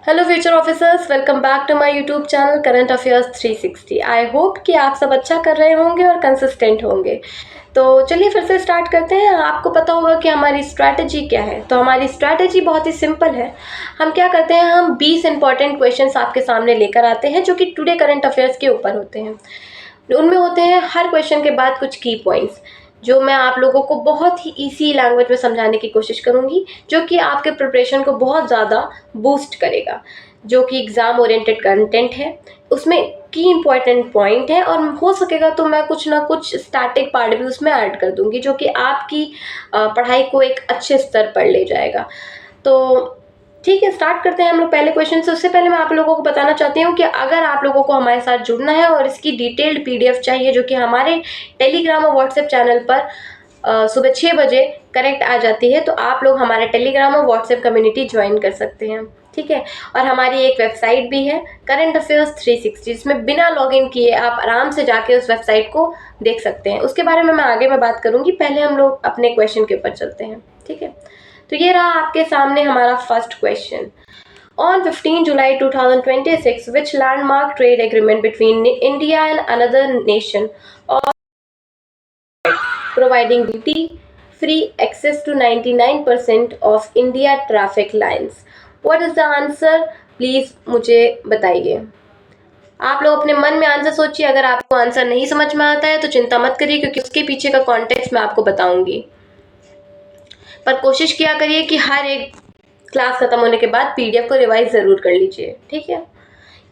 Hello future officers, welcome back to my YouTube channel current affairs 360। I hope कि आप सब अच्छा कर रहे होंगे और कंसिस्टेंट होंगे। तो चलिए फिर से स्टार्ट करते हैं। आपको पता होगा कि हमारी स्ट्रैटेजी क्या है। तो हमारी स्ट्रैटेजी बहुत ही सिंपल है। हम क्या करते हैं, हम 20 इंपॉर्टेंट क्वेश्चंस आपके सामने लेकर आते हैं जो कि टुडे करंट अफेयर्स के ऊपर होते हैं। उनमें होते हैं हर क्वेश्चन के बाद कुछ की पॉइंट्स जो मैं आप लोगों को बहुत ही इजी लैंग्वेज में समझाने की कोशिश करूंगी, जो कि आपके प्रिपरेशन को बहुत ज़्यादा बूस्ट करेगा। जो कि एग्ज़ाम ओरिएंटेड कंटेंट है, उसमें की इम्पॉर्टेंट पॉइंट है, और हो सकेगा तो मैं कुछ ना कुछ स्टैटिक पार्ट भी उसमें ऐड कर दूंगी जो कि आपकी पढ़ाई को एक अच्छे स्तर पर ले जाएगा। तो ठीक है, स्टार्ट करते हैं हम लोग पहले क्वेश्चन से। उससे पहले मैं आप लोगों को बताना चाहती हूँ कि अगर आप लोगों को हमारे साथ जुड़ना है और इसकी डिटेल्ड पीडीएफ चाहिए जो कि हमारे टेलीग्राम और व्हाट्सएप चैनल पर सुबह 6 बजे करेक्ट आ जाती है, तो आप लोग हमारे टेलीग्राम और व्हाट्सएप कम्युनिटी ज्वाइन कर सकते हैं। ठीक है, और हमारी एक वेबसाइट भी है करंट अफेयर्स 360, जिसमें बिना लॉगिन किए आप आराम से जाके उस वेबसाइट को देख सकते हैं। उसके बारे में मैं आगे में बात करूंगी, पहले हम लोग अपने क्वेश्चन के ऊपर चलते हैं। ठीक है, तो ये रहा आपके सामने हमारा first question. On 15 July 2026, which landmark trade agreement between India and another nation providing duty-free access to 99% of India traffic lines? What is the answer? Please मुझे बताइए। आप लोग अपने मन में आंसर सोचिए। अगर आपको आंसर नहीं समझ में आता है तो चिंता मत करिए, क्योंकि उसके पीछे का कॉन्टेक्स्ट मैं आपको बताऊंगी। पर कोशिश किया करिए कि हर एक क्लास खत्म होने के बाद पीडीएफ को रिवाइज जरूर कर लीजिए। ठीक है,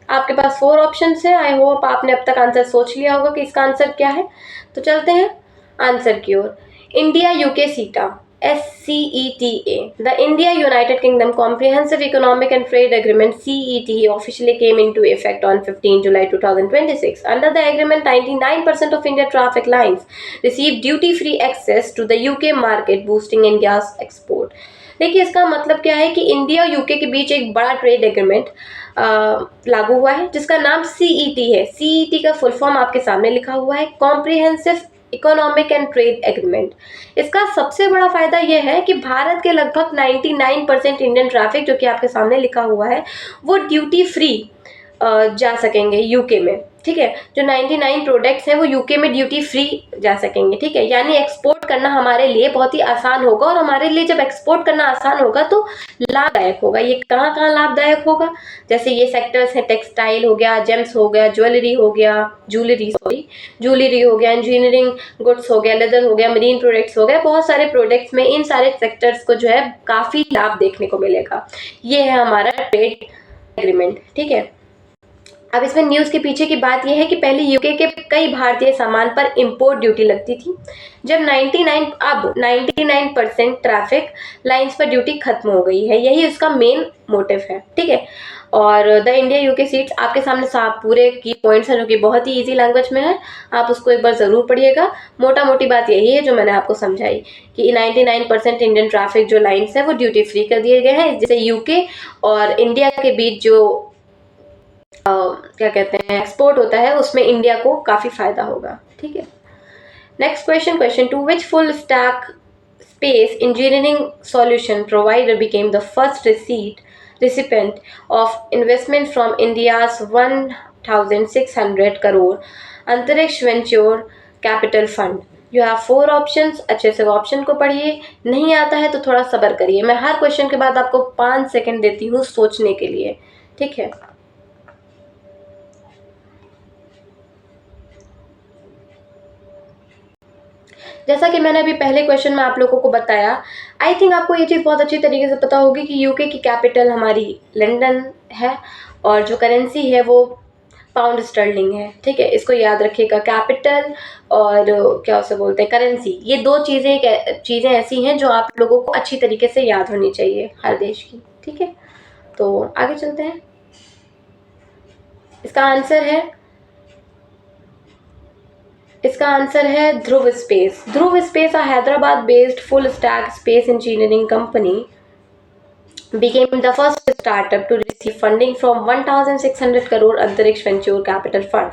आपके पास 4 ऑप्शंस है। आई होप आपने अब तक आंसर सोच लिया होगा कि इसका आंसर क्या है। तो चलते हैं आंसर की ओर। इंडिया यूके सीटा, SCETA, the India United Kingdom Comprehensive Economic and Trade Agreement CETA officially came into effect on 15 July 2026. Under the agreement, 99% of India traffic lines receive duty-free access to the UK market, boosting India's export. देखिए, इसका मतलब क्या है कि India और UK के बीच एक बड़ा ट्रेड एग्रीमेंट लागू हुआ है जिसका नाम सीईटी है। सीईटी का फुल फॉर्म आपके सामने लिखा हुआ है, comprehensive economic and trade agreement. इसका सबसे बड़ा फायदा यह है कि भारत के लगभग 99% इंडियन ट्रैफिक, जो कि आपके सामने लिखा हुआ है, वो ड्यूटी फ्री जा सकेंगे यूके में। ठीक है, जो 99 प्रोडक्ट्स हैं वो यूके में ड्यूटी फ्री जा सकेंगे। ठीक है, यानी एक्सपोर्ट करना हमारे लिए बहुत ही आसान होगा, और हमारे लिए जब एक्सपोर्ट करना आसान होगा तो लाभदायक होगा। ये कहाँ कहाँ लाभदायक होगा, जैसे ये सेक्टर्स हैं, टेक्सटाइल हो गया, जेम्स हो गया, ज्वेलरी हो गया, ज्वेलरी हो गया, इंजीनियरिंग गुड्स हो गया, लेदर हो गया, मरीन प्रोडक्ट्स हो गया, बहुत सारे प्रोडक्ट्स में इन सारे सेक्टर्स को जो है काफी लाभ देखने को मिलेगा। ये है हमारा ट्रेड एग्रीमेंट। ठीक है, अब इसमें न्यूज़ के पीछे की बात यह है कि पहले यूके के कई भारतीय सामान पर इंपोर्ट ड्यूटी लगती थी। जब 99% ट्रैफिक लाइंस पर ड्यूटी खत्म हो गई है, यही उसका मेन मोटिव है। ठीक है, और द इंडिया यूके सीट्स आपके सामने साफ पूरे की पॉइंट्स हैं जो कि बहुत ही इजी लैंग्वेज में है। आप उसको एक बार ज़रूर पढ़िएगा। मोटा मोटी बात यही है जो मैंने आपको समझाई कि 99% इंडियन ट्रैफिक जो लाइन्स है वो ड्यूटी फ्री कर दिए गए हैं, जिससे यूके और इंडिया के बीच जो क्या कहते हैं एक्सपोर्ट होता है, उसमें इंडिया को काफी फायदा होगा। ठीक है, next question, question 2, which full stack space engineering solution provider became the first recipient of investment from India's 1,600 crore अंतरिक्ष venture capital fund? You have 4 options. अच्छे से ऑप्शन को पढ़िए, नहीं आता है तो थोड़ा सब्र करिए। मैं हर क्वेश्चन के बाद आपको 5 सेकंड देती हूँ सोचने के लिए। ठीक है, जैसा कि मैंने अभी पहले क्वेश्चन में आप लोगों को बताया, आई थिंक आपको ये चीज़ बहुत अच्छी तरीके से पता होगी कि यूके की कैपिटल हमारी लंदन है, और जो करेंसी है वो पाउंड स्टर्लिंग है। ठीक है, इसको याद रखिएगा। कैपिटल और क्या उसे बोलते हैं करेंसी, ये दो चीज़ें ऐसी हैं जो आप लोगों को अच्छी तरीके से याद होनी चाहिए हर देश की। ठीक है, तो आगे चलते हैं। इसका आंसर है Dhruva space. Dhruva space, a Hyderabad based full stack space engineering company, became the first startup to receive funding from 1,600 crore Antariksha Venture Capital Fund.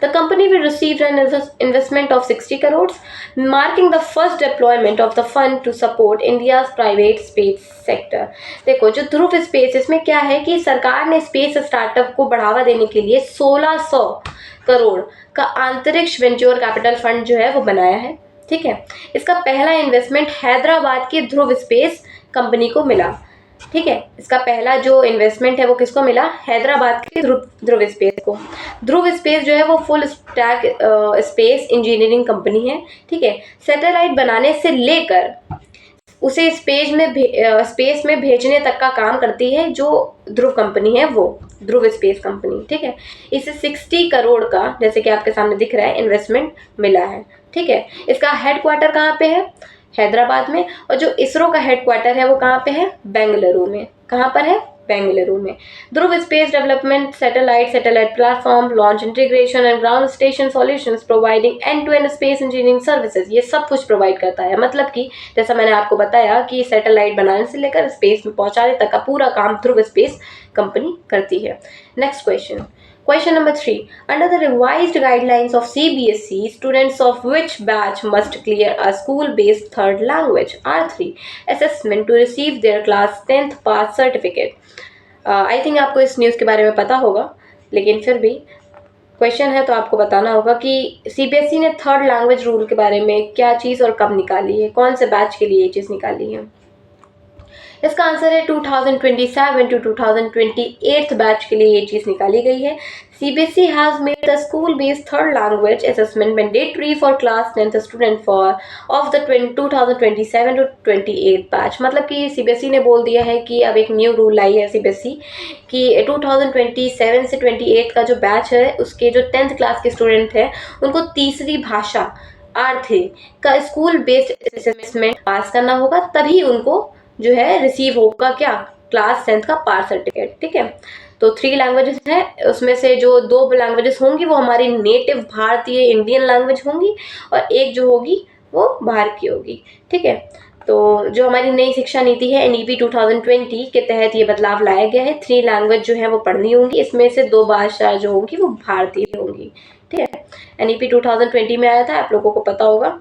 The company will receive an investment of 60 crores, marking the first deployment of the fund to support India's private space sector. देखो जो ध्रुव space, इसमें क्या है कि सरकार ने space startup को बढ़ावा देने के लिए 1600 करोड़ का अंतरिक्ष वेंचर कैपिटल फंड जो है वो बनाया है। ठीक है, इसका पहला इन्वेस्टमेंट हैदराबाद की ध्रुव स्पेस कंपनी को मिला। ठीक है, इसका पहला जो इन्वेस्टमेंट है वो किसको मिला? हैदराबाद के ध्रुव स्पेस को। ध्रुव स्पेस जो है वो full stack space engineering company है। ठीक है, सैटेलाइट बनाने से लेकर उसे स्पेस में भेजने तक का काम करती है जो ध्रुव कंपनी है, वो ध्रुव स्पेस कंपनी। ठीक है, इसे 60 करोड़ का, जैसे कि आपके सामने दिख रहा है, इन्वेस्टमेंट मिला है। ठीक है, इसका हेडक्वार्टर कहाँ पे है? हैदराबाद में। और जो इसरो का हेडक्वार्टर है वो कहाँ पे है? बेंगलुरु में। कहाँ पर है? बेंगलुरु में। Dhruva space development satellite platform, launch integration and ground station solutions, providing end to end space engineering services, ये सब कुछ प्रोवाइड करता है। मतलब कि जैसा मैंने आपको बताया कि सैटेलाइट बनाने से लेकर स्पेस में पहुंचाने तक का पूरा काम ध्रुव स्पेस कंपनी करती है। Next question, Question number 3. Under the revised guidelines of CBSE, students of which batch must clear a school-based third language R3 assessment to receive their class 10th pass certificate? I think आपको इस news के बारे में पता होगा, लेकिन फिर भी क्वेश्चन है तो आपको बताना होगा कि CBSE ने थर्ड लैंग्वेज रूल के बारे में क्या चीज़ और कब निकाली है, कौन से बैच के लिए ये चीज़ निकाली है। इसका आंसर है 2027 टू 2028 बैच के लिए ये चीज़ निकाली गई है। CBSE has made the school-based third language assessment mandatory for class 10th student of the 2027 to 28 batch. मतलब कि CBSE ने बोल दिया है कि अब एक न्यू रूल लाई है CBSE कि 2027 से 28 का जो बैच है उसके जो 10th क्लास के स्टूडेंट हैं उनको तीसरी भाषा R3 का स्कूल बेस्ड असेसमेंट पास करना होगा, तभी उनको जो है रिसीव होगा क्या? क्लास 10th का पास सर्टिफिकेट। ठीक है, तो 3 लैंग्वेजेस हैं, उसमें से जो 2 लैंग्वेजेस होंगी वो हमारी नेटिव भारतीय इंडियन लैंग्वेज होंगी और एक जो होगी वो बाहर की होगी। ठीक है, तो जो हमारी नई शिक्षा नीति है NEP 2020 के तहत ये बदलाव लाया गया है। 3 लैंग्वेज जो है वो पढ़नी होंगी, इसमें से 2 भाषा जो होंगी वो भारतीय होंगी। ठीक है, NEP 2020 में आया था, आप लोगों को पता होगा।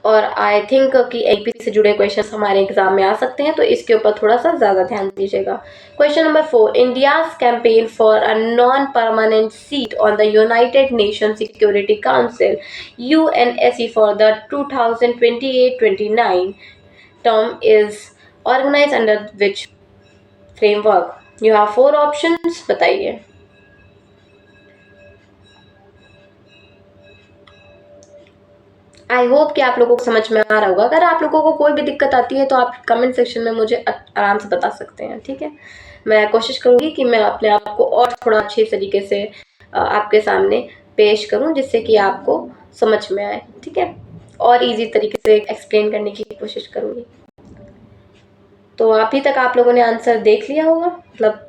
और आई थिंक कि NEP से जुड़े क्वेश्चन हमारे एग्जाम में आ सकते हैं, तो इसके ऊपर थोड़ा सा ज़्यादा ध्यान दीजिएगा। Question number 4. India's campaign for a non permanent seat on the United Nation Security Council UNSC for the 2028-29 term is organise under which framework? You have 4 options, बताइए। आई होप कि आप लोगों को समझ में आ रहा होगा। अगर आप लोगों को कोई भी दिक्कत आती है तो आप कमेंट सेक्शन में मुझे आराम से बता सकते हैं। ठीक है, मैं कोशिश करूँगी कि मैं अपने आप को और थोड़ा अच्छे तरीके से आपके सामने पेश करूँ, जिससे कि आपको समझ में आए। ठीक है, और इजी तरीके से एक्सप्लेन करने की कोशिश करूँगी। तो अभी तक आप लोगों ने आंसर देख लिया होगा, मतलब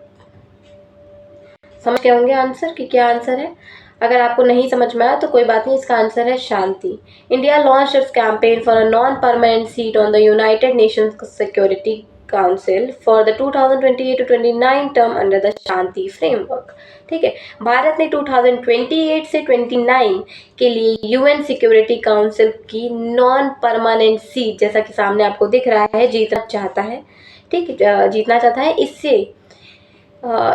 समझ गए होंगे आंसर कि क्या आंसर है। अगर आपको नहीं समझ में आया तो कोई बात नहीं, इसका आंसर है Shanti. India launch its campaign for a non permanent seat on the United Nations Security Council for the 2028-29 term under the Shanti framework. ठीक है, भारत ने 2028 से 29 के लिए UN सिक्योरिटी काउंसिल की नॉन परमानेंट सीट, जैसा कि सामने आपको दिख रहा है, जीतना चाहता है। ठीक है, जीतना चाहता है।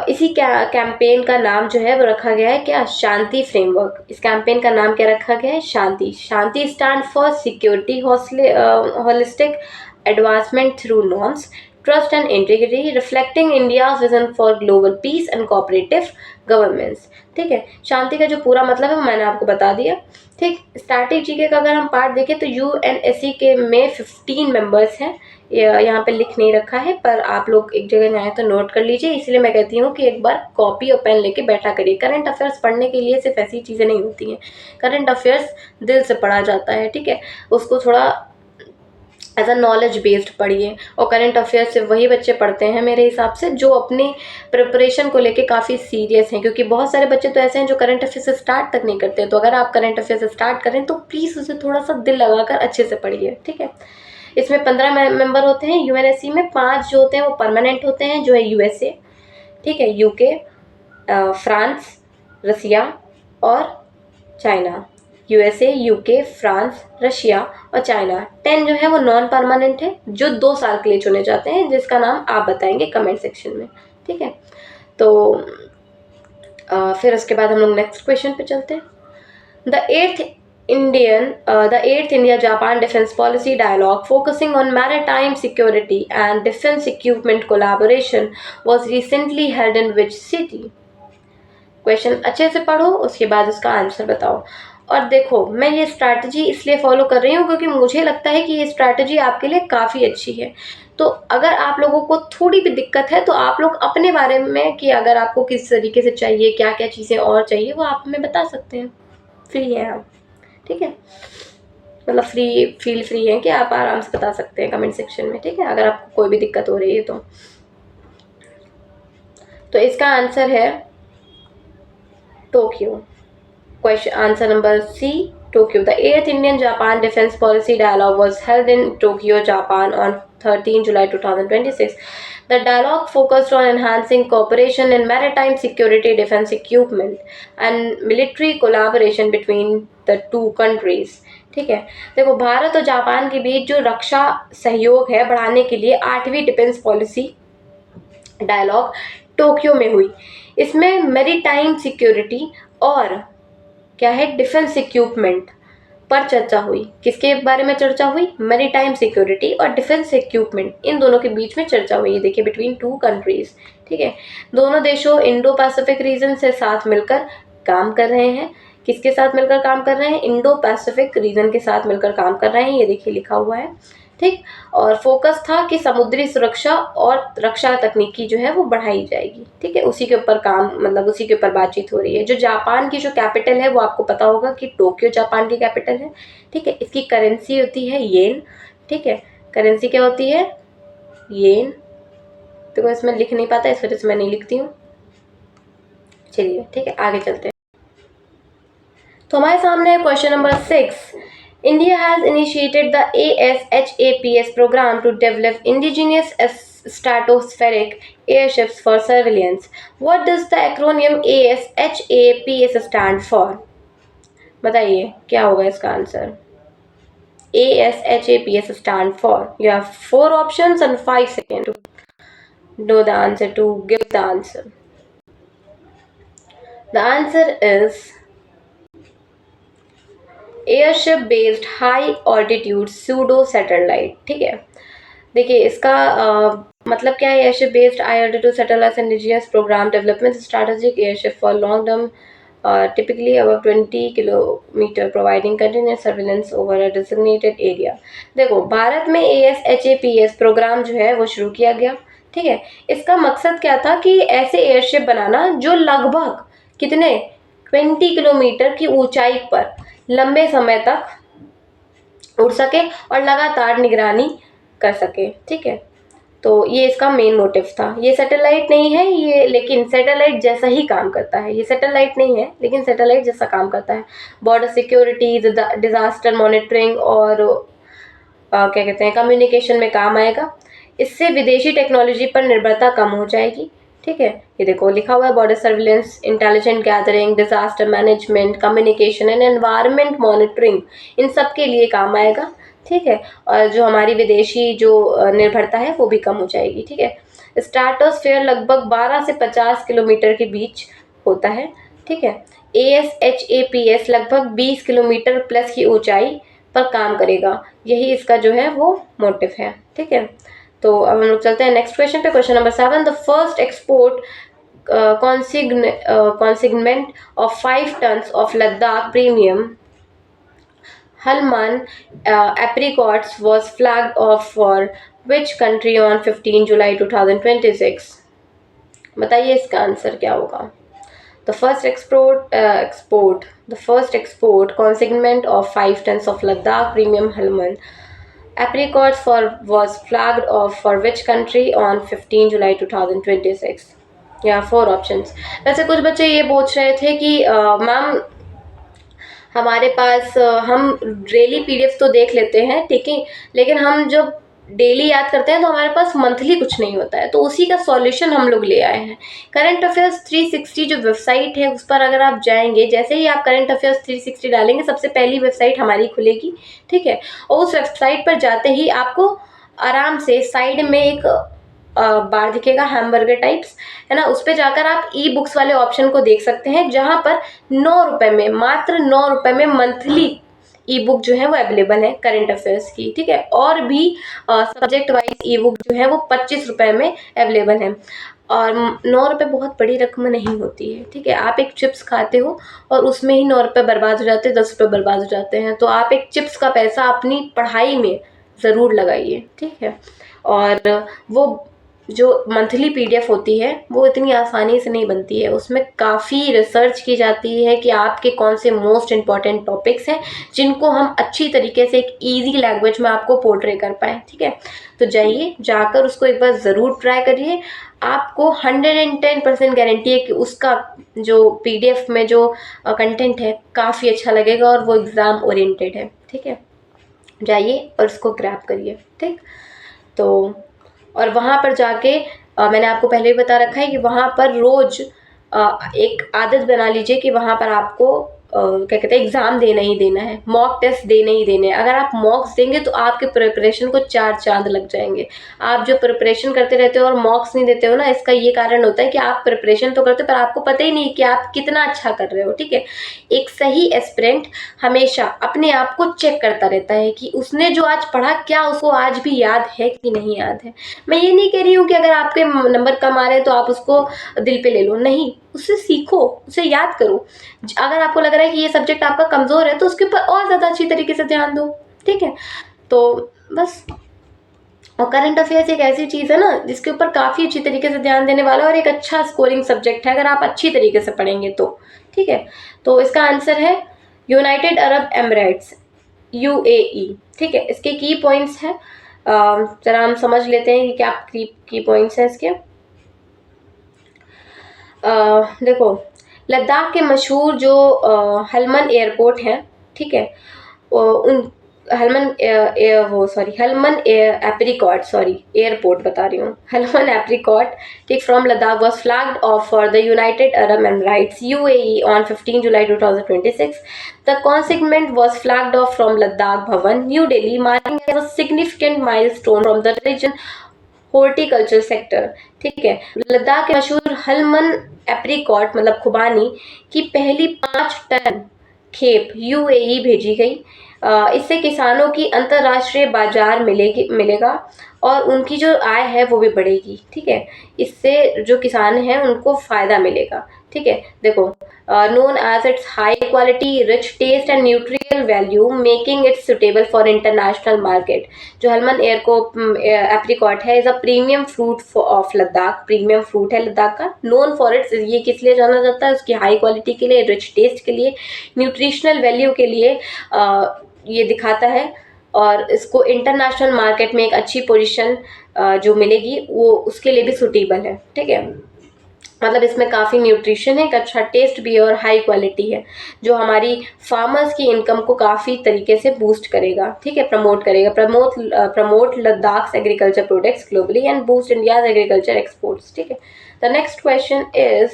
इसी कैंपेन का नाम जो है वो रखा गया है क्या? शांति फ्रेमवर्क। इस कैंपेन का नाम क्या रखा गया है? Shanti. Shanti stand for security holistic advancement through norms, trust and integrity, reflecting India's vision for global peace and cooperative governance. ठीक है, शांति का जो पूरा मतलब है वो मैंने आपको बता दिया। ठीक, स्ट्रैटेजी का अगर हम पार्ट देखें तो UNSC के में 15 मेंबर्स हैं। यहाँ पे लिख नहीं रखा है, पर आप लोग एक जगह जाएँ तो नोट कर लीजिए। इसलिए मैं कहती हूँ कि एक बार कॉपी और पेन लेके बैठा करिए। करंट अफेयर्स पढ़ने के लिए सिर्फ ऐसी चीज़ें नहीं होती हैं। करंट अफेयर्स दिल से पढ़ा जाता है। ठीक है, उसको थोड़ा एज अ नॉलेज बेस्ड पढ़िए। और करंट अफेयर्स से वही बच्चे पढ़ते हैं मेरे हिसाब से जो अपनी प्रिपरेशन को लेके काफ़ी सीरियस हैं, क्योंकि बहुत सारे बच्चे तो ऐसे हैं जो करंट अफेयर्स स्टार्ट तक नहीं करते। तो अगर आप करंट अफेयर्स स्टार्ट करें तो प्लीज़ उसे थोड़ा सा दिल लगाकर अच्छे से पढ़िए। ठीक है, इसमें 15 मेंबर होते हैं यूएनएससी में, 5 जो होते हैं वो परमानेंट होते हैं, जो है यूएसए, ठीक है, यूके, फ्रांस, रसिया और China. USA, UK, France, Russia और चाइना। 10 जो है वो नॉन परमानेंट है, जो 2 साल के लिए चुने जाते हैं, जिसका नाम आप बताएंगे कमेंट सेक्शन में, ठीक है। तो फिर उसके बाद हम लोग नेक्स्ट क्वेश्चन पे चलते हैं। The eighth India-Japan Defense Policy Dialogue focusing on maritime security and defense equipment collaboration was recently held in which city? Question अच्छे से पढ़ो, उसके बाद उसका आंसर बताओ। और देखो, मैं ये स्ट्रैटेजी इसलिए फॉलो कर रही हूँ क्योंकि मुझे लगता है कि ये स्ट्रैटेजी आपके लिए काफ़ी अच्छी है। तो अगर आप लोगों को थोड़ी भी दिक्कत है तो आप लोग अपने बारे में, कि अगर आपको किस तरीके से चाहिए, क्या क्या चीज़ें और चाहिए, वो आप हमें बता सकते हैं। फ्री हैं आप, ठीक है, मतलब फील फ्री है कि आप आराम से बता सकते हैं कमेंट सेक्शन में, ठीक है, अगर आपको कोई भी दिक्कत हो रही है तो इसका आंसर है Tokyo. Question answer number C, Tokyo. The 8th Indian-Japan Defense Policy Dialogue was held in Tokyo, Japan on 13 July 2026. The dialogue focused on enhancing cooperation in maritime security, defense equipment and military collaboration between the two countries. ठीक है, देखो, भारत और Japan के बीच जो रक्षा सहयोग है बढ़ाने के लिए 8वीं डिफेंस पॉलिसी डायलॉग टोक्यो में हुई। इसमें मैरीटाइम सिक्योरिटी और क्या है, डिफेंस इक्विपमेंट पर चर्चा हुई। किसके बारे में चर्चा हुई? मैरीटाइम सिक्योरिटी और डिफेंस इक्विपमेंट, इन दोनों के बीच में चर्चा हुई। देखिए, बिटवीन टू कंट्रीज, ठीक है, दोनों देशों इंडो पैसिफिक रीजन से साथ मिलकर काम कर रहे हैं। किसके साथ मिलकर काम कर रहे हैं? इंडो पैसिफिक रीजन के साथ मिलकर काम कर रहे हैं, ये देखिए लिखा हुआ है, ठीक। और फोकस था कि समुद्री सुरक्षा और रक्षा तकनीकी जो है वो बढ़ाई जाएगी, ठीक है, उसी के ऊपर काम, मतलब उसी के ऊपर बातचीत हो रही है। जो जापान की जो कैपिटल है वो आपको पता होगा कि टोक्यो जापान की कैपिटल है, ठीक है। इसकी करेंसी होती है येन, ठीक है, करेंसी क्या होती है? येन। तो इसमें लिख नहीं पाता, इस वजह से मैं नहीं लिखती हूँ। चलिए, ठीक है, आगे चलते हैं। तो हमारे सामने है question number 6। India has initiated the ASHAPS program to develop indigenous stratospheric airships for surveillance. What does the acronym ASHAPS stand for? बताइए क्या होगा इसका answer? ASHAPS stand for. You have 4 options and 5 seconds to know the answer, to give the answer. The answer is airship based high altitude pseudo satellite, ठीक है। देखिए, इसका मतलब क्या है? Airship based high altitude satellite indigenous programme development strategic airship for long term typically above 20 kilometre providing continuous surveillance over a designated area. देखो, भारत में ASHAPS programme जो है वो शुरू किया गया, ठीक है। इसका मकसद क्या था कि ऐसे एयरशिप बनाना जो लगभग कितने 20 किलोमीटर की ऊंचाई पर लंबे समय तक उड़ सके और लगातार निगरानी कर सके, ठीक है। तो ये इसका मेन मोटिव था। ये सैटेलाइट नहीं है ये, लेकिन सैटेलाइट जैसा ही काम करता है। ये सैटेलाइट नहीं है लेकिन सैटेलाइट जैसा काम करता है। बॉर्डर सिक्योरिटी, डिजास्टर मॉनिटरिंग और क्या कहते हैं, कम्युनिकेशन में काम आएगा। इससे विदेशी टेक्नोलॉजी पर निर्भरता कम हो जाएगी, ठीक है। ये देखो लिखा हुआ है, border surveillance, intelligent gathering, disaster management, communication and environment monitoring, इन सब के लिए काम आएगा, ठीक है। और जो हमारी विदेशी जो निर्भरता है वो भी कम हो जाएगी, ठीक है। स्ट्रेटोस्फीयर लगभग 12 से 50 किलोमीटर के बीच होता है, ठीक है। ASHAPS लगभग 20 किलोमीटर प्लस की ऊंचाई पर काम करेगा, यही इसका जो है वो मोटिव है, ठीक है। तो अब हम लोग चलते हैं नेक्स्ट क्वेश्चन पे। Question number 7, the first export consignment of 5 tons of Ladakh premium Halman apricots was flagged off for which country on 15 July 2026? बताइए इसका आंसर क्या होगा? The first export consignment of 5 tons of Ladakh premium Halman apricots was flagged off for which country on 15 July 2026? या 4 options. वैसे कुछ बच्चे ये पूछ रहे थे कि मैम हमारे पास हम डेली पीडीएफ तो देख लेते हैं, ठीक है, लेकिन हम जब डेली याद करते हैं तो हमारे पास मंथली कुछ नहीं होता है, तो उसी का सॉल्यूशन हम लोग ले आए हैं। करंट अफेयर्स 360 जो वेबसाइट है उस पर अगर आप जाएंगे, जैसे ही आप करंट अफेयर्स 360 डालेंगे सबसे पहली वेबसाइट हमारी खुलेगी, ठीक है, और उस वेबसाइट पर जाते ही आपको आराम से साइड में एक बार दिखेगा हैमबर्गर टाइप्स, है ना, उस पे जाकर आप ई बुक्स वाले ऑप्शन को देख सकते हैं, जहां पर 9 रुपए में, मात्र 9 रुपए में मंथली ई बुक जो है वो अवेलेबल है करंट अफेयर्स की, ठीक है, और भी सब्जेक्ट वाइज ई बुक जो है वो 25 रुपए में अवेलेबल है। और 9 रुपए बहुत बड़ी रकम नहीं होती है, ठीक है, आप एक चिप्स खाते हो और उसमें ही 9 रुपए बर्बाद हो जाते हैं, 10 रुपए बर्बाद हो जाते हैं, तो आप एक चिप्स का पैसा अपनी पढ़ाई में ज़रूर लगाइए, ठीक है। और वो जो मंथली पीडीएफ होती है वो इतनी आसानी से नहीं बनती है, उसमें काफ़ी रिसर्च की जाती है कि आपके कौन से मोस्ट इम्पॉर्टेंट टॉपिक्स हैं जिनको हम अच्छी तरीके से एक ईजी लैंग्वेज में आपको पोर्ट्रे कर पाएँ, ठीक है। तो जाइए, जाकर उसको एक बार ज़रूर ट्राई करिए, आपको 110% गारंटी है कि उसका जो पीडीएफ में जो कंटेंट है काफ़ी अच्छा लगेगा और वो एग्ज़ाम ओरिएंटेड है, ठीक है। जाइए और उसको ग्रैब करिए, ठीक। तो और वहाँ पर जाके मैंने आपको पहले भी बता रखा है कि वहाँ पर रोज़ एक आदत बना लीजिए कि वहाँ पर आपको क्या कहते हैं, एग्ज़ाम देना ही देना है, मॉक टेस्ट देने ही देने हैं। अगर आप मॉक्स देंगे तो आपके प्रिपरेशन को 4 चाँद लग जाएँगे। आप जो प्रिपरेशन करते रहते हो और मॉक्स नहीं देते हो ना, इसका ये कारण होता है कि आप प्रिपरेशन तो करते हो पर आपको पता ही नहीं कि आप कितना अच्छा कर रहे हो, ठीक है। एक सही एस्पिरेंट हमेशा अपने आप को चेक करता रहता है कि उसने जो आज पढ़ा क्या उसको आज भी याद है कि नहीं याद है। मैं ये नहीं कह रही हूँ कि अगर आपके नंबर कम आ रहे हैं तो आप उसको दिल पे ले लो, नहीं, उससे सीखो, उसे याद करो। अगर आपको लग रहा है कि ये सब्जेक्ट आपका कमज़ोर है तो उसके ऊपर और ज़्यादा अच्छी तरीके से ध्यान दो, ठीक है। तो बस, और करंट अफेयर्स एक ऐसी चीज़ है ना जिसके ऊपर काफ़ी अच्छी तरीके से ध्यान देने वाला और एक अच्छा स्कोरिंग सब्जेक्ट है अगर आप अच्छी तरीके से पढ़ेंगे तो, ठीक है। तो इसका आंसर है यूनाइटेड अरब एमिरेट्स, यूएई, ठीक है। इसके की पॉइंट्स हैं, जरा हम समझ लेते हैं कि क्या की पॉइंट्स हैं इसके। देखो, लद्दाख के मशहूर जो हलमन एयरपोर्ट है, ठीक है, उन हलमन एप्रिकॉट, सॉरी एयरपोर्ट बता रही हूँ, हलमन एप्रिकॉट, ठीक, from Ladakh was flagged of for the United Arab Emirates UAE on 15 July 2026. The consignment was flagged off from Ladakh Bhavan, New Delhi, marking as a significant milestone from the region horticulture sector, ठीक है। लद्दाख के मशहूर हलमन apricot मतलब खुबानी की पहली 5 ton खेप UAE भेजी गई। इससे किसानों की अंतर्राष्ट्रीय बाजार मिलेगा और उनकी जो आय है वो भी बढ़ेगी, ठीक है। इससे जो किसान हैं उनको फ़ायदा मिलेगा, ठीक है। देखो, known as its high quality, rich taste and nutritional value, making it suitable for international market. जो हलमन एप्रिकॉट है is a premium fruit of Ladakh, premium fruit है लद्दाख का, नोन फॉर इट्स, ये किस लिए जाना जाता है, उसकी हाई क्वालिटी के लिए, रिच टेस्ट के लिए, न्यूट्रिशनल वैल्यू के लिए ये दिखाता है, और इसको इंटरनेशनल मार्केट में एक अच्छी पोजीशन जो मिलेगी वो उसके लिए भी सूटेबल है, ठीक है। मतलब इसमें काफ़ी न्यूट्रिशन है, एक अच्छा टेस्ट भी है और हाई क्वालिटी है, जो हमारी फार्मर्स की इनकम को काफ़ी तरीके से बूस्ट करेगा, ठीक है, प्रमोट करेगा, promote Ladakh agriculture products globally and boost India's agriculture exports, ठीक है। द नेक्स्ट क्वेश्चन इज,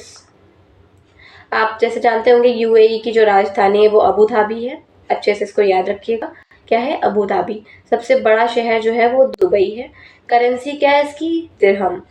आप जैसे जानते होंगे यूएई की जो राजधानी है वो अबू धाबी है, अच्छे से इसको याद रखिएगा, क्या है, अबू धाबी। सबसे बड़ा शहर जो है वो दुबई है। करेंसी क्या है इसकी, दिरहम,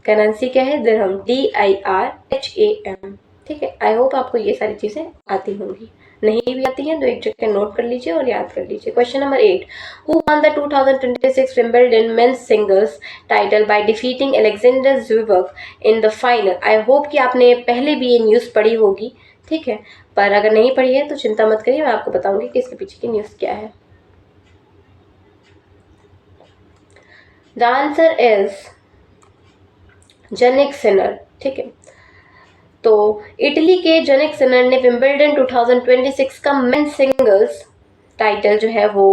करेंसी क्या है, दिरहम, DIRHAM, ठीक है। आई होप आपको ये सारी चीज़ें आती होंगी, नहीं भी आती हैं तो एक जगह नोट कर लीजिए और याद कर लीजिए। Question number 8, who one the 2026 Wimbledon men's singles title by defeating Alexander Zverev in the final. I hope कि आपने पहले भी ये न्यूज़ पढ़ी होगी, ठीक है, पर अगर नहीं पढ़ी है तो चिंता मत करिए, मैं आपको बताऊंगी कि इसके पीछे की न्यूज़ क्या है। द आंसर इज जनिक सिनर, ठीक है। तो इटली के जनिक सिनर ने विंबलडन 2026 का मेन सिंगल्स टाइटल जो है वो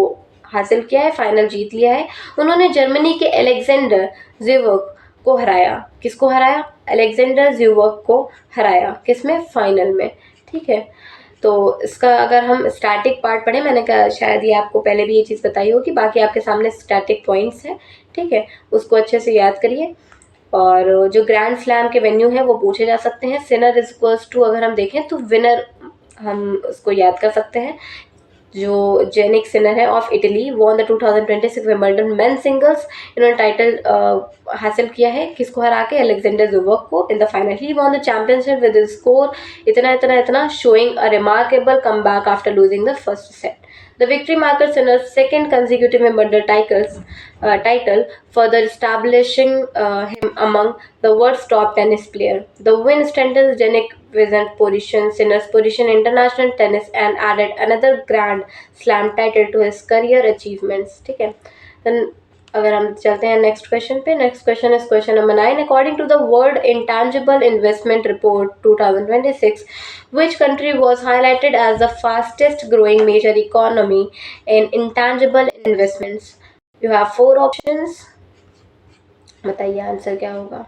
हासिल किया है, फाइनल जीत लिया है। उन्होंने जर्मनी के अलेक्जेंडर ज़्वेरेव को हराया, किसको हराया, अलेक्जेंडर ज़्वेरेव को हराया, किसमें, फाइनल में, ठीक है। तो इसका अगर हम स्टैटिक पार्ट पढ़ें, मैंने कहा शायद ये आपको पहले भी ये चीज़ बताई होगी, बाकी आपके सामने स्टैटिक पॉइंट्स हैं, ठीक है, उसको अच्छे से याद करिए। और जो ग्रैंड स्लैम के वेन्यू है वो पूछे जा सकते हैं। सिनर इज इक्वल्स टू, अगर हम देखें तो विनर हम उसको याद कर सकते हैं, जो जेनिक सिनर है of Italy won the 2026 Wimbledon main singles. इन्होंने टाइटल हासिल किया है किसको हरा के, अलेक्जेंडर जुवोक को in the final. He won the championship with score इतना इतना इतना, showing a remarkable comeback after losing the first set. The victory marks Sinner's second consecutive Wimbledon title, further establishing him among the world's top tennis players. The win strengthens Jannik Sinner's position in international tennis and added another Grand Slam title to his career achievements. ठीक है, then अगर हम चलते हैं next question पे, next question is question number 9। According to the world intangible investment report 2026, which country was highlighted as the fastest growing major economy in intangible investments? You have 4 options, बताइए answer क्या होगा।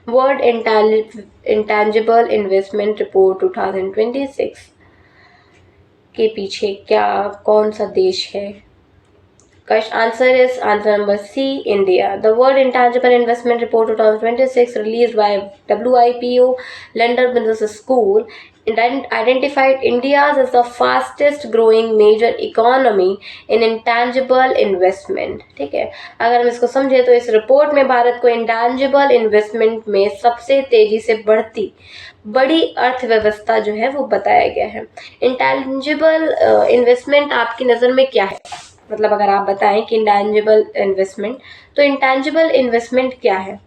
World intangible investment report 2026 के पीछे क्या, कौन सा देश है? Answer is answer number C, India. The World Intangible Investment Report 2026 released by WIPO London Business School identified India as the fastest growing major economy in intangible investment. ठीक है, अगर हम इसको समझे तो इस रिपोर्ट में भारत को इंटेंजिबल इन्वेस्टमेंट में सबसे तेजी से बढ़ती बड़ी अर्थव्यवस्था जो है वो बताया गया है। इंटेंजिबल इन्वेस्टमेंट आपकी नज़र में क्या है? मतलब अगर आप बताएं कि इंटेंजिबल इन्वेस्टमेंट, तो इंटेंजिबल इन्वेस्टमेंट क्या है?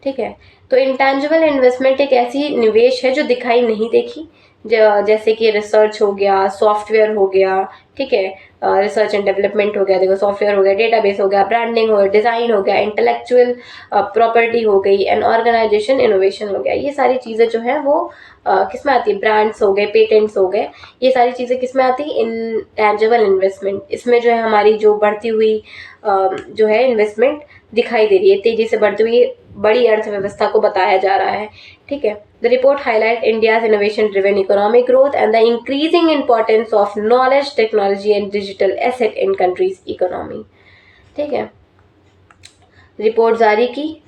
ठीक है, तो इंटेंजिबल इन्वेस्टमेंट एक ऐसी निवेश है जो दिखाई नहीं देखी, जैसे कि रिसर्च हो गया, सॉफ्टवेयर हो गया, ठीक है, रिसर्च एंड डेवलपमेंट हो गया, देखो सॉफ्टवेयर हो गया, डेटाबेस हो गया, ब्रांडिंग हो गया, डिज़ाइन हो गया, इंटेलेक्चुअल प्रॉपर्टी हो गई, एंड ऑर्गेनाइजेशन इनोवेशन हो गया। ये सारी चीज़ें जो है वो किस में आती है? ब्रांड्स हो गए, पेटेंट्स हो गए, ये सारी चीज़ें किस में आती है? Intangible investment. इसमें जो है हमारी जो बढ़ती हुई जो है इन्वेस्टमेंट दिखाई दे रही है, तेजी से बढ़ती हुई बड़ी अर्थव्यवस्था को बताया जा रहा है, ठीक है। The report highlight India's innovation driven economic growth and the increasing importance of knowledge, technology and digital asset in countries economy, ठीक है। रिपोर्ट जारी की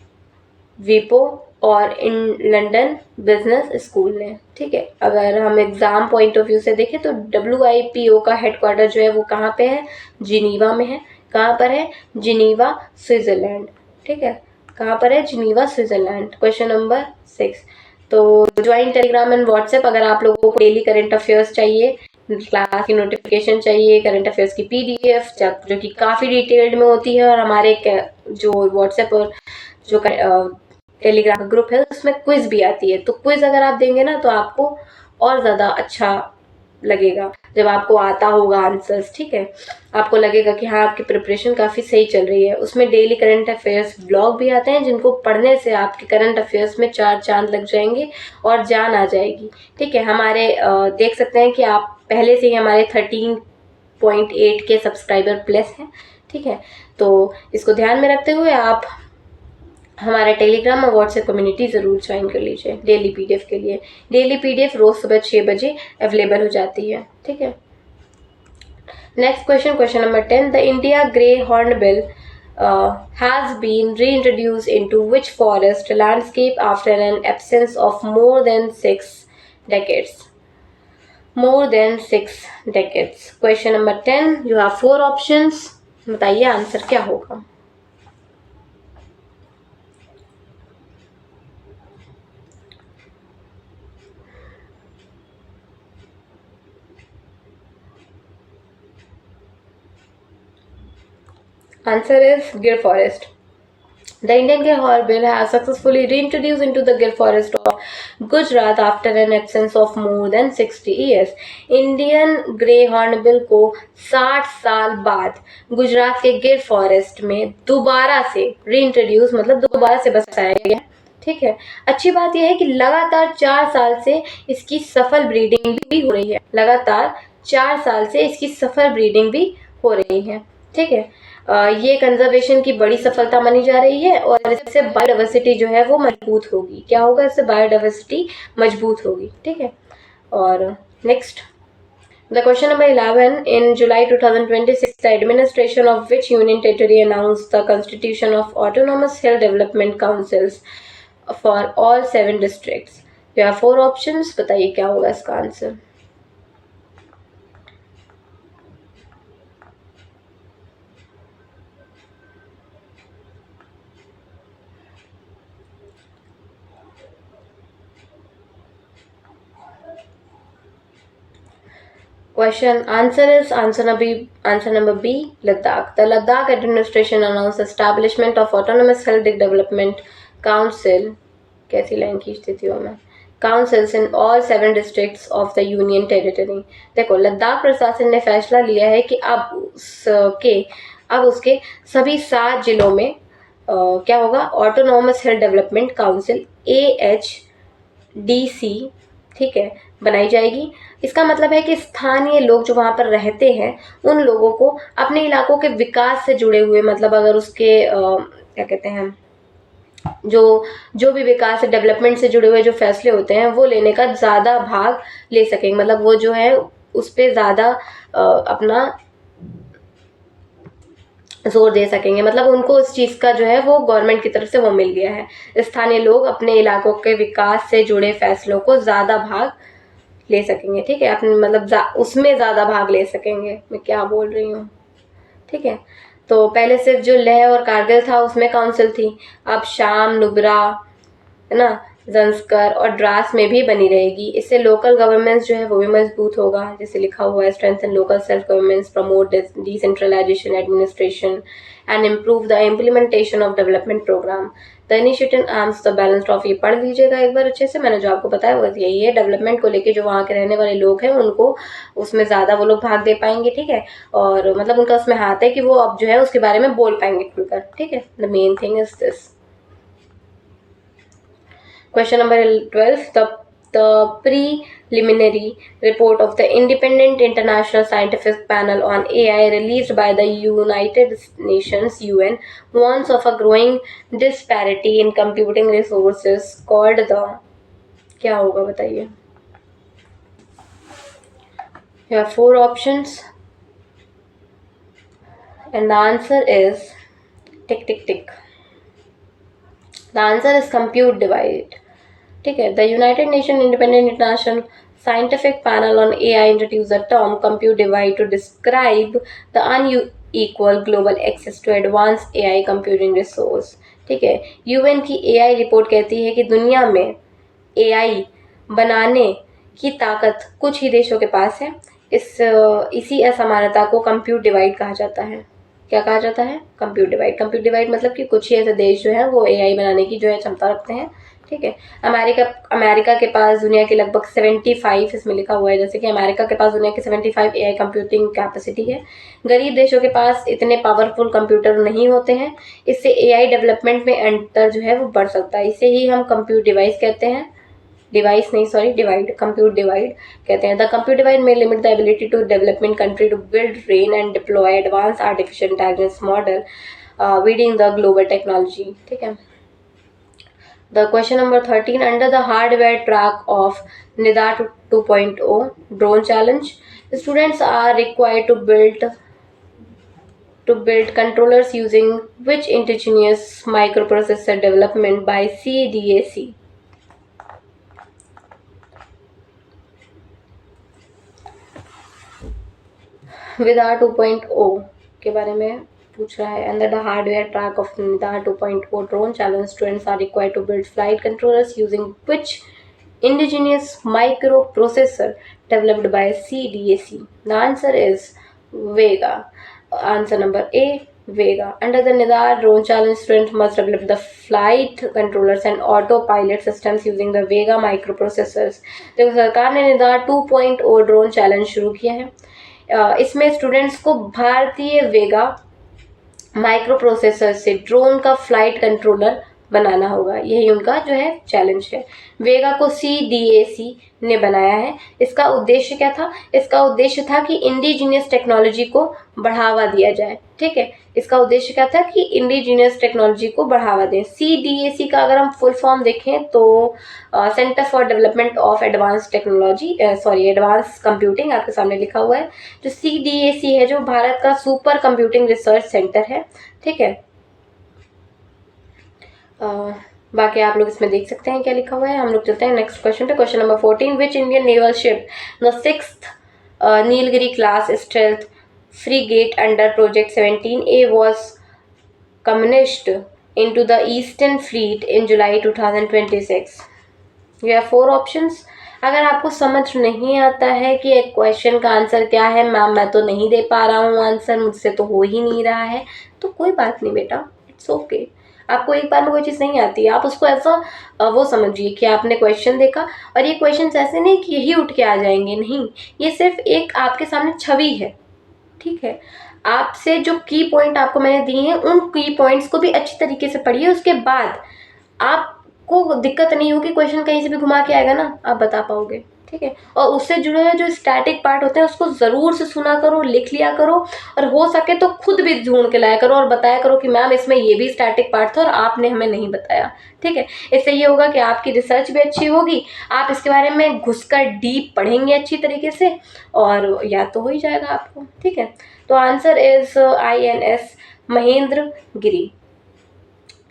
विपो और इन लंदन बिजनेस स्कूल ने, ठीक है। अगर हम एग्जाम पॉइंट ऑफ व्यू से देखें तो WIPO का हेडक्वार्टर जो है वो कहाँ पे है? जिनीवा में है। कहाँ पर है? जिनीवा, स्विट्जरलैंड, ठीक है। कहाँ पर है? Geneva, Switzerland. क्वेश्चन नंबर 6, तो ज्वाइन टेलीग्राम एंड व्हाट्सएप, अगर आप लोगों को डेली करंट अफेयर्स चाहिए, क्लास की नोटिफिकेशन चाहिए, करंट अफेयर्स की PDF जो कि काफ़ी डिटेल्ड में होती है, और हमारे जो व्हाट्सएप और जो टेलीग्राम का ग्रुप है उसमें क्विज भी आती है, तो क्विज अगर आप देंगे ना तो आपको और ज़्यादा अच्छा लगेगा जब आपको आता होगा आंसर्स, ठीक है। आपको लगेगा कि हाँ आपकी प्रिपरेशन काफ़ी सही चल रही है। उसमें डेली करंट अफेयर्स ब्लॉग भी आते हैं जिनको पढ़ने से आपके करंट अफेयर्स में 4 चांद लग जाएंगे और जान आ जाएगी, ठीक है। हमारे देख सकते हैं कि आप पहले से ही हमारे 13.8 के सब्सक्राइबर प्लस हैं, ठीक है। तो इसको ध्यान में रखते हुए आप हमारा टेलीग्राम और व्हाट्सएप कम्युनिटी ज़रूर ज्वाइन कर लीजिए डेली PDF के लिए। डेली PDF रोज़ सुबह 6 बजे अवेलेबल हो जाती है, ठीक है। Next question, question number 10, the India grey hornbill has been reintroduced into which forest landscape after an absence of more than 6 decades? More than 6 decades. Question number 10, you have 4 options. बताइए answer क्या होगा। Answer is Gir forest. The Indian grey hornbill has successfully reintroduced into the Gir forest of Gujarat after an absence of more than 60 years. Indian grey hornbill को 60 साल बाद गुजरात के गिर forest में दोबारा से रीइंट्रोड्यूस, मतलब दोबारा से बसाया गया, ठीक है। अच्छी बात यह है कि लगातार 4 साल से इसकी सफल ब्रीडिंग भी हो रही है, लगातार 4 साल से इसकी सफल ब्रीडिंग भी हो रही है, ठीक है। ये कंजर्वेशन की बड़ी सफलता मानी जा रही है और इससे बायोडाइवर्सिटी जो है वो मजबूत होगी। क्या होगा? इससे बायोडाइवर्सिटी मजबूत होगी, ठीक है। और next, the question number 11, in July 2026, the administration of which union territory announced the constitution of autonomous hill development councils for all 7 districts? You have 4 options. बताइए क्या होगा इसका answer. Question answer is answer number B, Ladakh. The Ladakh administration announced the establishment of autonomous hill development council. कैसी line खींचती थी वो मैं. Councils in all 7 districts of the union territory. देखो, लद्दाख प्रशासन ने फैसला लिया है कि अब उसके सभी 7 जिलों में क्या होगा, ऑटोनॉमस हिल डेवलपमेंट काउंसिल AHDC, ठीक है, बनाई जाएगी. इसका मतलब है कि स्थानीय लोग जो वहाँ पर रहते हैं उन लोगों को अपने इलाकों के विकास से जुड़े हुए, मतलब अगर उसके क्या कहते हैं, जो भी विकास से डेवलपमेंट से जुड़े हुए जो फैसले होते हैं वो लेने का ज़्यादा भाग ले सकेंगे. मतलब वो जो है उस पर ज़्यादा अपना जोर दे सकेंगे. मतलब उनको उस चीज़ का जो है वो गवर्नमेंट की तरफ से वो मिल गया है. स्थानीय लोग अपने इलाकों के विकास से जुड़े फैसलों को ज़्यादा भाग ले सकेंगे. ठीक है, अपने मतलब उसमें ज़्यादा भाग ले सकेंगे. मैं क्या बोल रही हूँ, ठीक है. तो पहले सिर्फ जो लेह और कारगिल था उसमें काउंसिल थी, अब शाम, नुब्रा, है ना, जंस्कर और द्रास में भी बनी रहेगी. इससे लोकल गवर्नेंस जो है वो भी मजबूत होगा. जैसे लिखा हुआ है, strengthen local self governments, promote decentralisation administration and improve the implementation of development programme. The initiative arms the balance of. ये पढ़ लीजिएगा एक बार अच्छे से. मैंने जो आपको बताया वो यही है. डेवलपमेंट को लेके जो वहाँ के रहने वाले लोग हैं उनको उसमें ज़्यादा वो लोग भाग दे पाएंगे. ठीक है, और मतलब उनका उसमें हाथ है कि वो अब जो है उसके बारे में बोल पाएंगे खुलकर. ठीक है, the main thing is this. Question number 12. The preliminary report of the Independent International Scientific Panel on AI released by the United Nations (UN) warns of a growing disparity in computing resources called the. क्या होगा बताइए. You have 4 options and the answer is tick tick tick. The answer is compute divide. ठीक है, the United nation independent international scientific panel on AI introduced the term compute divide to describe the unequal global access to advanced AI computing resource. ठीक है, UN की AI report कहती है कि दुनिया में AI बनाने की ताकत कुछ ही देशों के पास है. इसी असमानता को कंप्यूट डिवाइड कहा जाता है. क्या कहा जाता है? Compute divide. कंप्यूट डिवाइड मतलब कि कुछ ही ऐसे देश जो है वो AI बनाने की जो है क्षमता रखते हैं. ठीक है, अमेरिका के पास दुनिया की लगभग 75, इसमें लिखा हुआ है जैसे कि अमेरिका के पास दुनिया की 75 AI कंप्यूटिंग कैपेसिटी है. गरीब देशों के पास इतने पावरफुल कंप्यूटर नहीं होते हैं. इससे AI डेवलपमेंट में अंतर जो है वो बढ़ सकता है. इसे ही हम कंप्यूट डिवाइस कहते हैं. डिवाइड, कंप्यूट डिवाइड कहते हैं. The compute divide may limit the ability to development country to build, train and deploy advance artificial intelligence model widening the global technology. ठीक है. The question number 13, under the hardware track of NIDA 2.0 drone challenge, students are required to build controllers using which indigenous microprocessor development by CDAC. NIDA 2.0 के बारे में पूछ रहा है. Under the hardware track of NIDA 2.0 drone challenge, students are required to build flight controllers using which indigenous microprocessor developed by CDAC. The answer is Vega. Answer number A, Vega. Under the NIDA drone challenge, students must develop the flight controllers and autopilot systems using the Vega microprocessors. देखो, सरकार ने NIDA 2.0 drone challenge शुरू किया है. इसमें students को भारतीय वेगा micro processor से ड्रोन का फ्लाइट कंट्रोलर बनाना होगा, यही उनका जो है चैलेंज है। वेगा को CDAC ने बनाया है। इसका उद्देश्य क्या था? इसका उद्देश्य था कि इंडिजीनियस टेक्नोलॉजी को बढ़ावा दिया जाए। ठीक है, इसका उद्देश्य क्या था कि इंडिजीनियस टेक्नोलॉजी को बढ़ावा दें। CDAC का अगर हम फुल फॉर्म देखें तो centre for development of advance technology, sorry advance computing आपके सामने लिखा हुआ है। जो CDAC है जो भारत का सुपर कंप्यूटिंग रिसर्च सेंटर है। ठीक है, बाकी आप लोग इसमें देख सकते हैं क्या लिखा हुआ है। हम लोग चलते हैं नेक्स्ट क्वेश्चन पे। Question number 14, which Indian naval ship the 6th Nilgiri class stealth freight under project 17A was commissioned into the Eastern Fleet in July 2026? You have 4 options. अगर आपको समझ नहीं आता है कि एक क्वेश्चन का आंसर क्या है, मैम मैं तो नहीं दे पा रहा हूँ आंसर, मुझसे तो हो ही नहीं रहा है, तो कोई बात नहीं बेटा, इट्स ओके। आपको एक बार में कोई चीज़ नहीं आती है, आप उसको ऐसा वो समझिए कि आपने क्वेश्चन देखा, और ये क्वेश्चन ऐसे नहीं कि यही उठ के आ जाएंगे, नहीं, ये सिर्फ एक आपके सामने छवि है। ठीक है, आपसे जो की पॉइंट आपको मैंने दिए हैं उन की पॉइंट्स को भी अच्छी तरीके से पढ़िए, उसके बाद आपको दिक्कत नहीं होगी, क्वेश्चन कहीं से भी घुमा के आएगा ना, आप बता पाओगे। ठीक है, और उससे जुड़े हुए जो स्टैटिक पार्ट होते हैं उसको ज़रूर से सुना करो, लिख लिया करो, और हो सके तो खुद भी ढूंढ के लाया करो और बताया करो कि मैम इसमें ये भी स्टैटिक पार्ट था और आपने हमें नहीं बताया। ठीक है, इससे ये होगा कि आपकी रिसर्च भी अच्छी होगी, आप इसके बारे में घुसकर डीप पढ़ेंगे अच्छी तरीके से, और याद तो हो ही जाएगा आपको। ठीक है, तो answer is INS Mahendra Giri.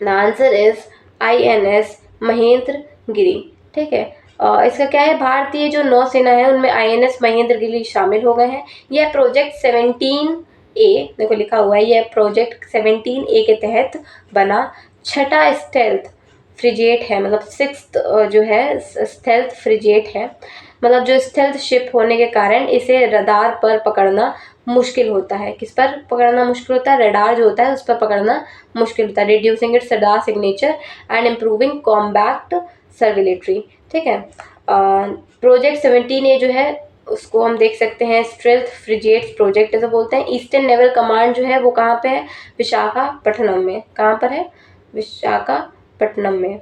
The answer is INS Mahendra Giri. ठीक है, इसका क्या है, भारतीय जो नौसेना है उनमें INS महेंद्र गिरी शामिल हो गए हैं। यह प्रोजेक्ट 17A, देखो लिखा हुआ है, यह प्रोजेक्ट 17A के तहत बना छठा स्टेल्थ फ्रिगेट है, मतलब 6th जो है स्टेल्थ फ्रिगेट है। मतलब जो स्टेल्थ शिप होने के कारण इसे रडार पर पकड़ना मुश्किल होता है। किस पर पकड़ना मुश्किल होता है? रडार जो होता है उस पर पकड़ना मुश्किल होता है। Reducing its radar signature and improving combat survivability. ठीक है, प्रोजेक्ट 17A जो है उसको हम देख सकते हैं स्टेल्थ फ्रिगेट प्रोजेक्ट ऐसे बोलते हैं। ईस्टर्न नेवल कमांड जो है वो कहाँ पे है? विशाखापट्टनम में। कहाँ पर है? विशाखापट्टनम में।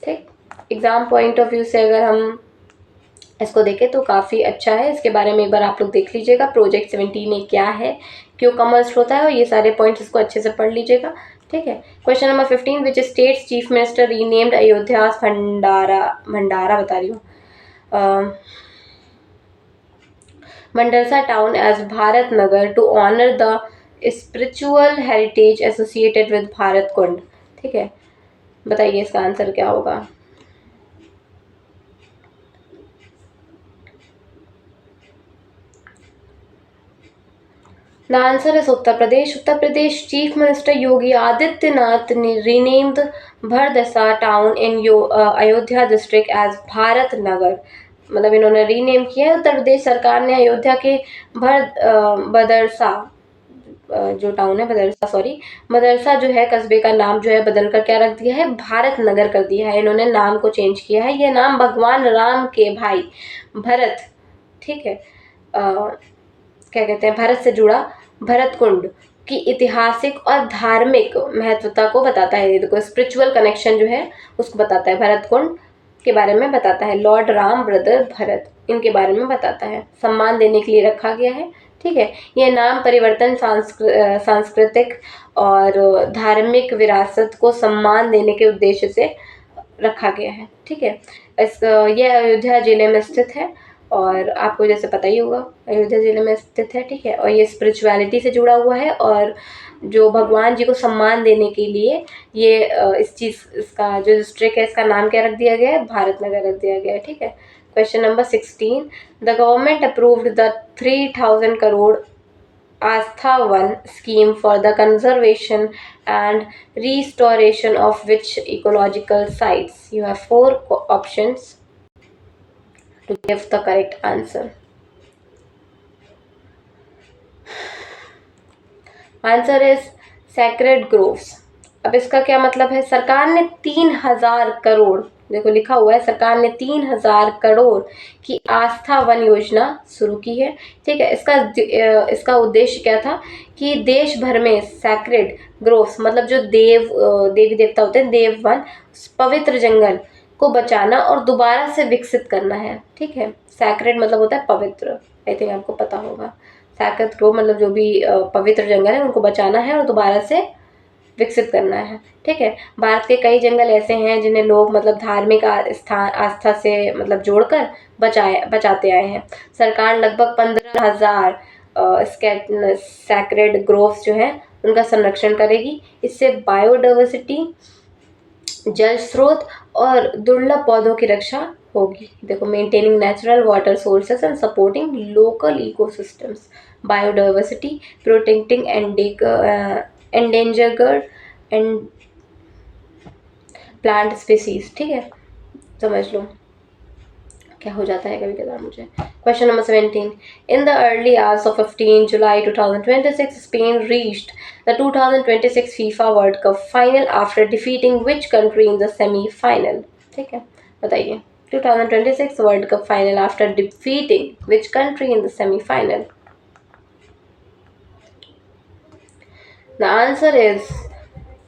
ठीक, एग्जाम पॉइंट ऑफ व्यू से अगर हम इसको देखें तो काफ़ी अच्छा है, इसके बारे में एक बार आप लोग देख लीजिएगा प्रोजेक्ट 17A क्या है, क्यों कमर्स होता है, और ये सारे पॉइंट्स इसको अच्छे से पढ़ लीजिएगा। ठीक है, question number 15, which state's chief minister renamed Ayodhya Bhandara बता रही हूँ मंडरसा town as Bharat Nagar to honour the spiritual heritage associated with Bharat Kund. ठीक है, बताइए इसका आंसर क्या होगा? The answer is Uttar Pradesh. Uttar Pradesh Chief Minister Yogi Adityanath renamed Bhardasa town in Ayodhya district as Bharat Nagar. मतलब इन्होंने रीनेम किया है। उत्तर प्रदेश सरकार ने अयोध्या के बदरसा जो टाउन है, बदरसा जो है कस्बे का नाम जो है बदल कर क्या रख दिया है? भारत नगर कर दिया है। इन्होंने नाम को चेंज किया है। यह नाम भगवान राम के भाई भरत, ठीक है, क्या कहते हैं, भारत से जुड़ा भरत कुंड की ऐतिहासिक और धार्मिक महत्वता को बताता है। ये देखो स्पिरिचुअल कनेक्शन जो है उसको बताता है, भरत कुंड के बारे में बताता है। लॉर्ड राम, ब्रदर भरत, इनके बारे में बताता है, सम्मान देने के लिए रखा गया है। ठीक है, ये नाम परिवर्तन सांस्कृतिक और धार्मिक विरासत को सम्मान देने के उद्देश्य से रखा गया है। ठीक है, यह अयोध्या जिले में स्थित है और आपको जैसे पता ही होगा अयोध्या जिले में स्थित है। ठीक है, और ये स्पिरिचुअलिटी से जुड़ा हुआ है और जो भगवान जी को सम्मान देने के लिए ये इसका जो डिस्ट्रिक्ट है इसका नाम क्या रख दिया गया है? भारत नगर रख दिया गया है। ठीक है, question number 16, the government approved the 3000 crore Aastha one scheme for the conservation and restoration of which ecological sites? You have 4 options to give the correct answer. Answer is sacred groves. अब इसका क्या मतलब है? सरकार ने 3000 करोड़ देखो लिखा हुआ है सरकार ने 3000 करोड़ की आस्था वन योजना शुरू की है। ठीक है, इसका उद्देश्य क्या था कि देश भर में सैक्रेड ग्रोव्स मतलब जो देवी देवता होते हैं, देव वन पवित्र जंगल को बचाना और दोबारा से विकसित करना है। ठीक है, सैक्रेड मतलब होता है पवित्र, आई थिंक आपको पता होगा। सैक्रेड ग्रोव मतलब जो भी पवित्र जंगल है उनको बचाना है और दोबारा से विकसित करना है। ठीक है, भारत के कई जंगल ऐसे हैं जिन्हें लोग मतलब धार्मिक आस्था से मतलब जोड़कर बचाते आए हैं। सरकार लगभग 15,000 सैक्रेड ग्रोव्स जो है उनका संरक्षण करेगी। इससे बायोडाइवर्सिटी, जल स्रोत और दुर्लभ पौधों की रक्षा होगी। देखो, maintaining natural water sources and supporting local ecosystems, biodiversity, protecting endangered and plant species. ठीक है, समझ लो क्या हो जाता है कभी कभार मुझे। Question number 17, in the early hours of 15 July 2026 Spain reached the 2026 FIFA world cup final after defeating which country in the semifinal. ठीक है, बताइए 2026 world cup final after defeating which country in the semifinal. The answer is,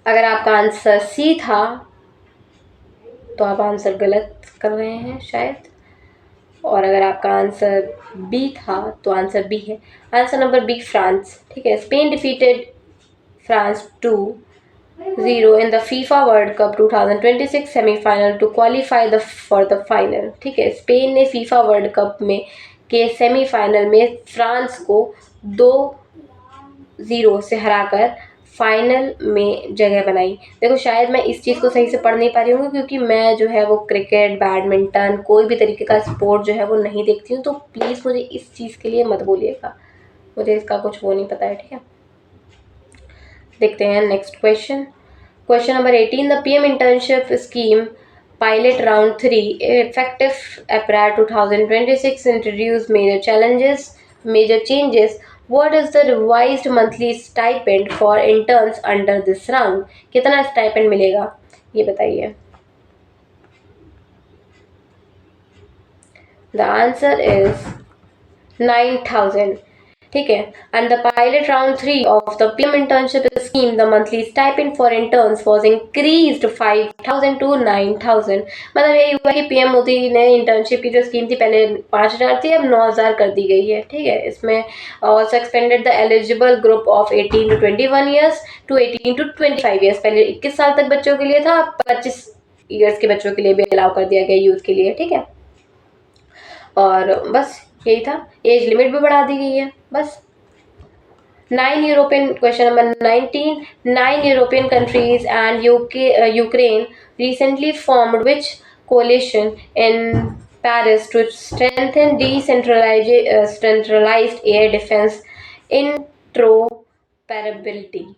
अगर आपका answer C था तो आप answer गलत कर रहे हैं शायद, और अगर आपका आंसर बी था तो आंसर बी है। Answer number B, France. ठीक है, Spain defeated France 2-0 in the FIFA World Cup 2026 semifinal to qualify for the final. ठीक है, स्पेन ने फीफा वर्ल्ड कप में के सेमीफाइनल में फ्रांस को 2-0 से हराकर फाइनल में जगह बनाई। देखो, शायद मैं इस चीज़ को सही से पढ़ नहीं पा रही हूँ क्योंकि मैं जो है वो क्रिकेट, बैडमिंटन, कोई भी तरीके का स्पोर्ट जो है वो नहीं देखती हूँ, तो प्लीज़ मुझे इस चीज़ के लिए मत बोलिएगा, मुझे इसका कुछ वो नहीं पता है। ठीक है, देखते हैं next question. Question number 18, the PM internship scheme pilot round 3 effective April 2026 introduced major changes. What is the revised monthly stipend for interns under this round? कितना स्टाइपेंड मिलेगा ये बताइए। The answer is 9,000. ठीक है, and the pilot round 3 of the PM internship scheme, the monthly stipend for interns was increased 5,000 to 9,000। मतलब ये हुआ कि पीएम मोदी ने इंटर्नशिप की जो स्कीम थी पहले 5,000 थी, अब 9,000 कर दी गई है। ठीक है, इसमें also expanded the eligible group of 18 to 21 years to 18 to 25 years। पहले 21 साल तक बच्चों के लिए था, 25 ईयर्स के बच्चों के लिए भी अलाउ कर दिया गया, यूथ के लिए। ठीक है, और बस यही था, एज लिमिट भी बढ़ा दी गई है बस। 9 European, question number 19, 9 European countries and Ukraine recently formed which coalition in Paris to strengthen centralized air defense interoperability?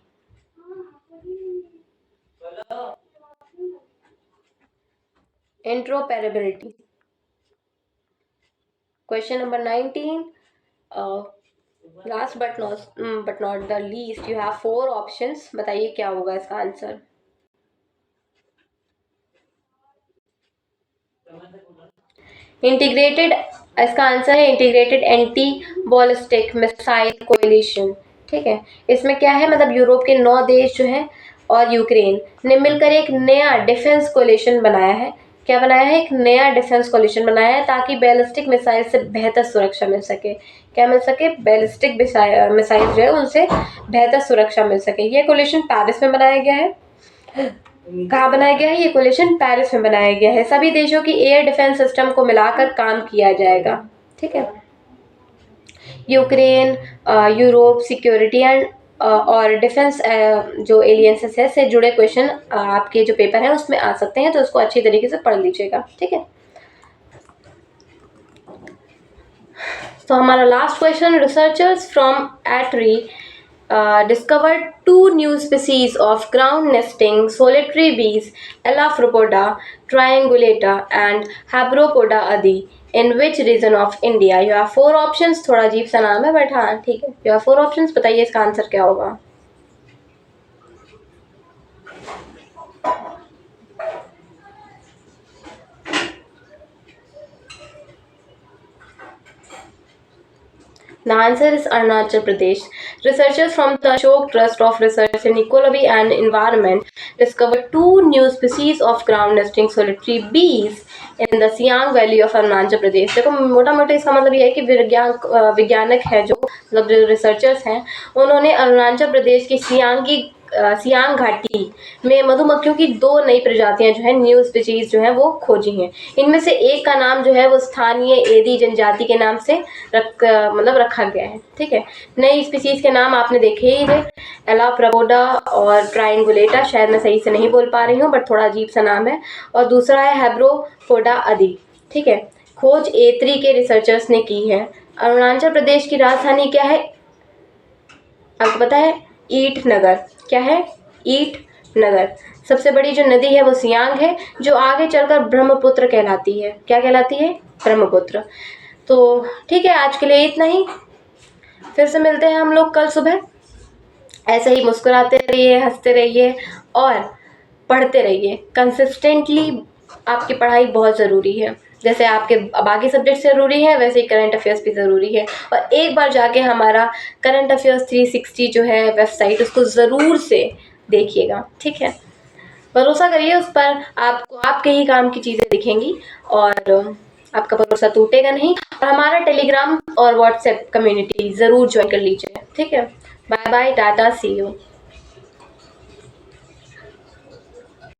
Interoperability. Question number 19. Last but not the least, you have 4 options. बताइए क्या होगा इसका answer. Integrated, इसका answer है integrated anti ballistic missile coalition. ठीक है, इसमें क्या है, मतलब यूरोप के 9 देश जो हैं और यूक्रेन ने मिलकर एक नया डिफेंस कोएलिशन बनाया है। क्या बनाया है, एक नया डिफेंस कोएलिशन बनाया है ताकि बैलिस्टिक मिसाइल से बेहतर सुरक्षा मिल सके। क्या मिल सके, बैलिस्टिक मिसाइल जो है उनसे बेहतर सुरक्षा मिल सके। ये कोएलिशन पेरिस में बनाया गया है। कहाँ बनाया गया है, ये कोएलिशन पेरिस में बनाया गया है। सभी देशों की एयर डिफेंस सिस्टम को मिलाकर काम किया जाएगा। ठीक है, यूक्रेन, यूरोप सिक्योरिटी एंड और डिफेंस जो एलियंसेस है से जुड़े क्वेश्चन आपके जो पेपर है उसमें आ सकते हैं, तो उसको अच्छी तरीके से पढ़ लीजिएगा। ठीक है, तो हमारा last question, researchers from ATREE discovered 2 new species of ground nesting solitary bees, Elaphropoda triangulata and Habropoda adi, in which region of India? You have 4 options। थोड़ा अजीब सा नाम है बट हाँ ठीक है, you have 4 options। बताइए इसका आंसर क्या होगा। The answer is Arunachal Pradesh. Researchers from the Ashok Trust of Research in Ecology and Environment discovered two new species of ground nesting solitary bees in the Siang Valley of Arunachal Pradesh. देखो मोटा मोटा इसका मतलब ये है कि वैज्ञानिक है जो मतलब जो रिसर्चर्स हैं उन्होंने अरुणाचल प्रदेश की सियांग घाटी में मधुमक्खियों की दो नई प्रजातियां जो है न्यू स्पीशीज जो है वो खोजी हैं। इनमें से एक का नाम जो है वो स्थानीय एदी जनजाति के नाम से रखा गया है। ठीक है, नई स्पीशीज के नाम आपने देखे ही थे, एला प्रबोडा और ट्राइंगुलेटा, शायद मैं सही से नहीं बोल पा रही हूँ बट थोड़ा अजीब सा नाम है, और दूसरा है हेब्रोपोडा अदी। ठीक है, खोज A3 के रिसर्चर्स ने की है। अरुणाचल प्रदेश की राजधानी क्या है? आपको पता है? ईटनगर। क्या है? ईटनगर। सबसे बड़ी जो नदी है वो सियांग है, जो आगे चलकर ब्रह्मपुत्र कहलाती है। क्या कहलाती है? ब्रह्मपुत्र। तो ठीक है, आज के लिए इतना ही। फिर से मिलते हैं हम लोग कल सुबह। ऐसे ही मुस्कुराते रहिए, हंसते रहिए और पढ़ते रहिए। कंसिस्टेंटली आपकी पढ़ाई बहुत ज़रूरी है। जैसे आपके बाकी सब्जेक्ट ज़रूरी हैं वैसे ही करंट अफेयर्स भी ज़रूरी है। और एक बार जाके हमारा करंट अफेयर्स 360 जो है वेबसाइट, उसको ज़रूर से देखिएगा। ठीक है, भरोसा करिए उस पर, आपको आपके ही काम की चीज़ें दिखेंगी और आपका भरोसा टूटेगा नहीं। और हमारा टेलीग्राम और व्हाट्सएप कम्युनिटी ज़रूर ज्वाइन कर लीजिए। ठीक है, bye bye, tata, see you.